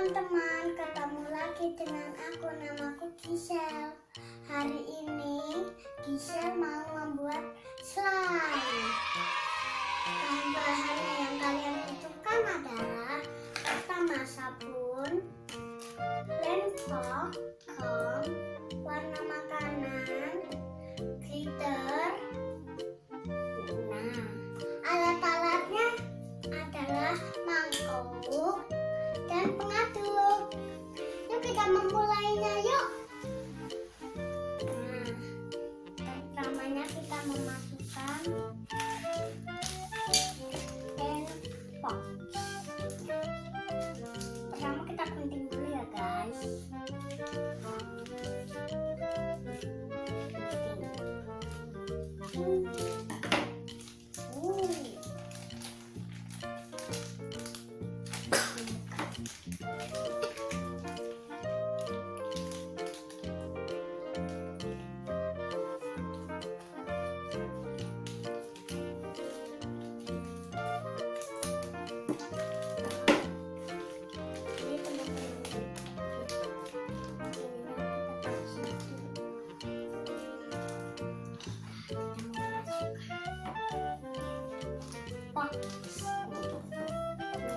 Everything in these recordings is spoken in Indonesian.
teman-teman, ketemu lagi dengan aku, namaku Gisel. Hari ini Gisel mau membuat slime. Bahan-bahannya yang kalian butuhkan adalah pertama sabun, lem foam, warna makanan, glitter. Nah, alat-alatnya adalah mangkok dan pengaduk. Yuk kita memulainya yuk. Nah, pertamanya kita memasukkan pen box. Pertama kita gunting dulu ya guys.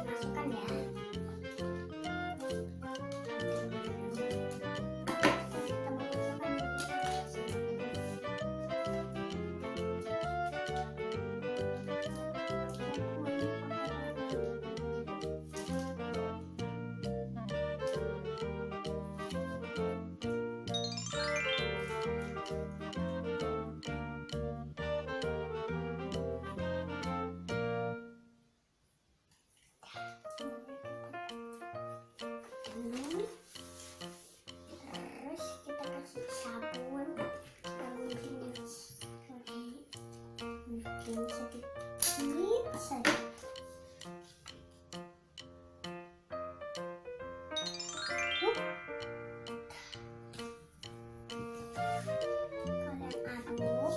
Masukkan ya. Terus kita kasih sabun, mungkin sedikit saja. Kalian aduk.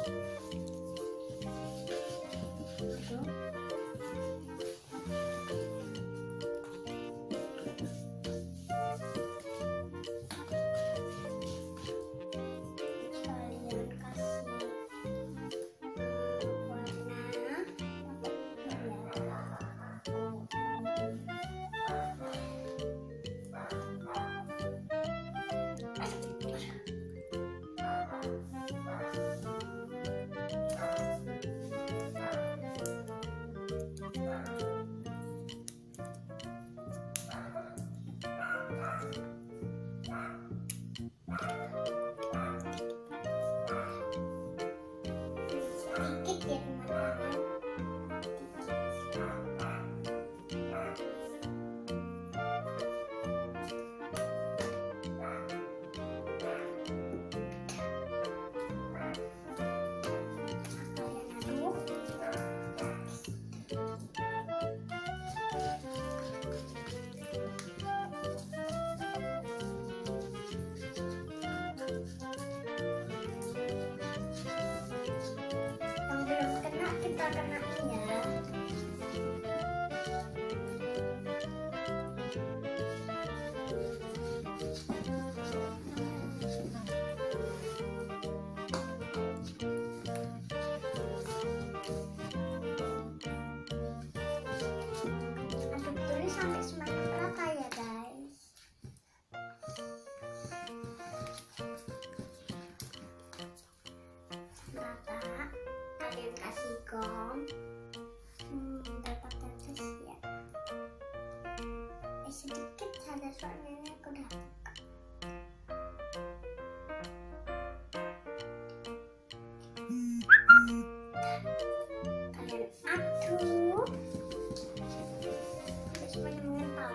Sedikit ya teman-teman. Kita kenain ya. Aduk dulu sampai semakin rata ya guys. Rata. Kalian kasih gom. Dapat tetes ya. Sedikit saja soalnya ini aku udah buka. Kalian aduk. Terus mengental.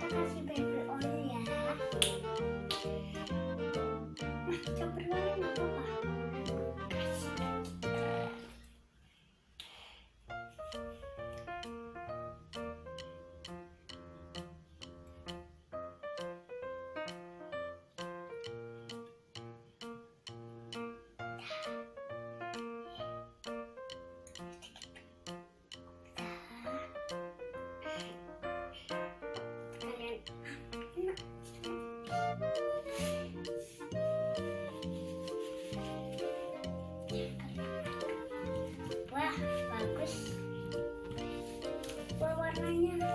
kasih baby oil ya. Nah, campur lagi nggak apa-apa. Kasih. Wah, bagus. Wah, warnanya.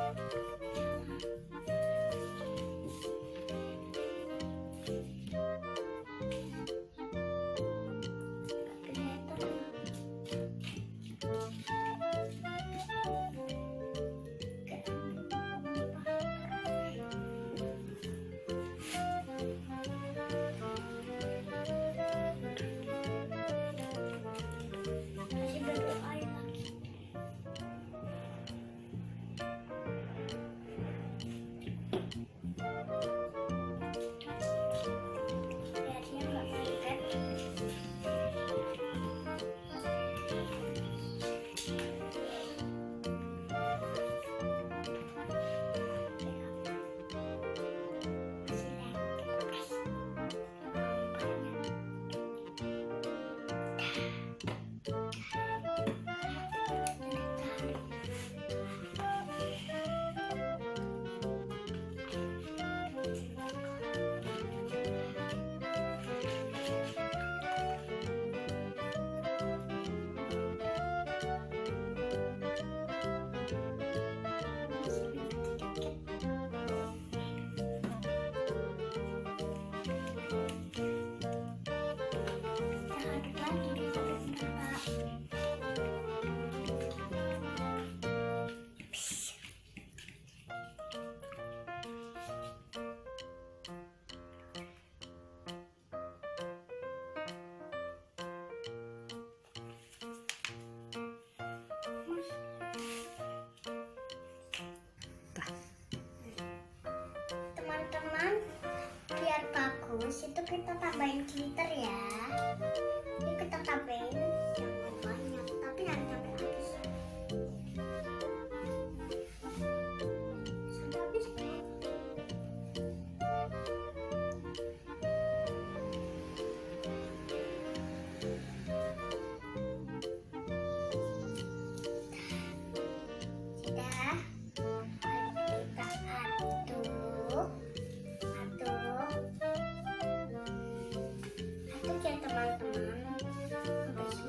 Kasih baby oil lagi. Biar dia nggak lengket. Teman-teman, biar bagus itu kita tambahin glitter ya. Ini kita tambahin jangan banyak, tapi jangan sampai habis. Sampai habis. Sudah. Kita aduk. Aduk ya teman-teman. Sampai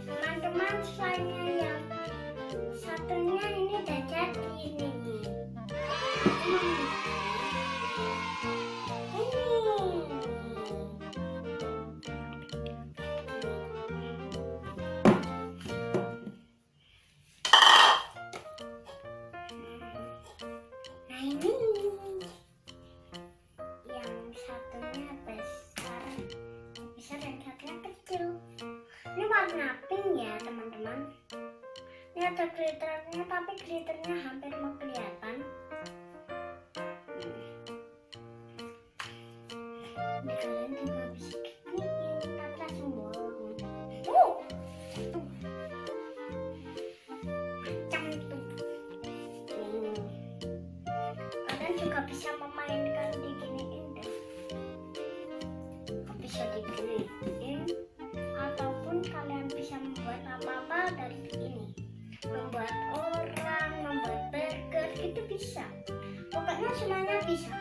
Teman-teman, selainnya yang satunya ini udah jadi ini nih. Nah ini yang satunya besar, besar dan satunya kecil. Ini warna pink ya teman-teman. Ini ada glitternya, tapi glitternya hampir mau kelihatan. Ini kalian juga bisa giniin, tapi langsung bolong. Tuh. Macam itu. Kalian juga bisa memainkan diginiin deh. Bisa diginiin. Ataupun kalian bisa membuat apa-apa dari ini, membuat orang, membuat burger, itu bisa. Pokoknya semuanya bisa.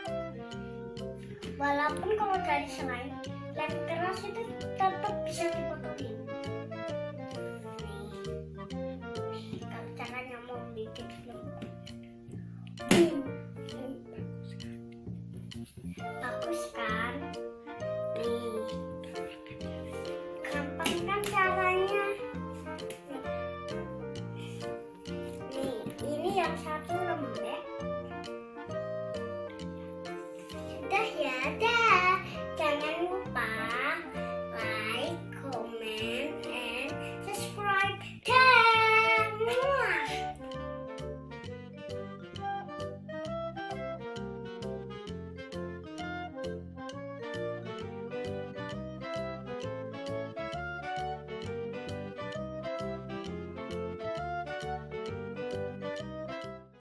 Walaupun kalau dari selain lem keras itu tetap bisa dipotongin. Nih, kalau caranya mau bikin film bagus kan? Nih. Gampang kan caranya? Nih, ini yang